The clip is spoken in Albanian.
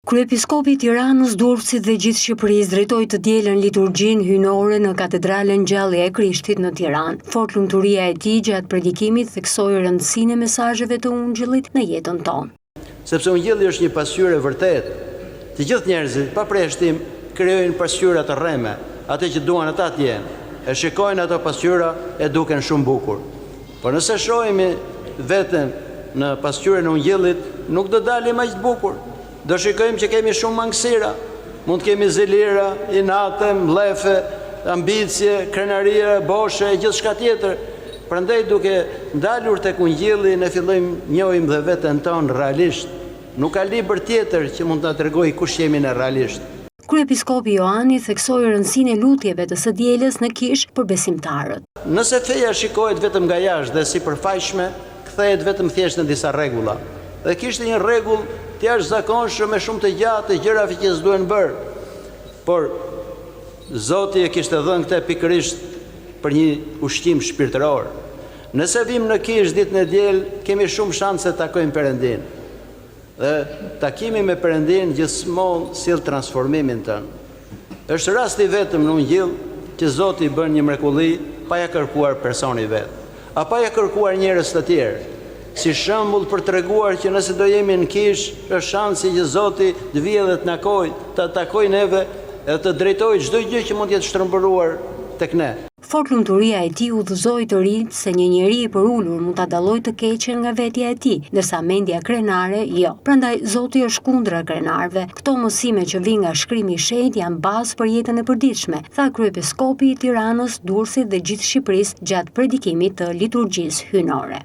Kryepiskopi i Tiranës, Durrësit dhe gjithë Shqipërisë drejtoi të dielën liturgjinë hynore në Katedralen Gjallja e Krishtit në Tiranë. Fort lumturia e tij gjatë predikimit theksoi rëndësinë e mesazheve të Ungjillit në jetën tonë. Sepse Ungjilli është një pasqyrë e vërtetë. Të gjithë njerëzit, pa preshtim, krijojnë pasqyra të rreme, atë që duan ata të jenë. E shikojnë ato pasqyra e duken shumë bukur. Por nëse shohimi veten në pasqyrën e Ungjillit, nuk do dalim aq të bukur. Do shikojmë që kemi shumë mangësira, mund të kemi zelira, inate, mlefe, ambicie, krenaria, boshe, gjithë shka tjetër. Prandaj duke ndalur tek Ungjilli, ne fillojmë njohim dhe veten tonë realisht. Nuk ka libër tjetër që mund të tregojë kush jemi ne realisht. Kryepiskopi Joani theksoi rëndësinë e lutjeve të së dielës në kishë për besimtarët. Nëse feja shikohet vetëm nga jashtë dhe sipërfaqshme, kthehet vetëm thjesht në disa rregulla. Dhe kishte një rregull të jashtëzakonshëm me shumë të gjatë gjëra që s'duhen bërë. Por Zoti e kishte dhënë këtë pikërisht për një ushqim shpirtëror. Nëse vim në kishë ditën e diel, kemi shumë shanse të takojmë Perëndin. Dhe takimi me Perëndin gjithmonë sill transformimin tonë. Është rasti vetëm në Ungjill që Zoti bën një mrekulli pa ja kërkuar personi vet, apo ja kërkuar njerëz të tjerë. Si shembull për treguar që nëse do jemi në kishë, është shansi që Zoti të vijë dhe të na të takojë neve e të drejtojë çdo gjë që mund të jetë shtrëmbëruar tek ne. Fort lumturia e tij udhëzoi të rinjt se një njeri i përulur mund ta dallojë të keqen nga vetja e tij, ndërsa mendja krenare jo. Prandaj Zoti është kundra krenarëve. Këto mësime që vijnë nga Shkrimi i Shenjtë janë bazë për jetën e përditshme, tha kryepiskopi i Tiranës, Durrësit dhe gjithë Shqipërisë gjatë predikimit të liturgjisë hynore.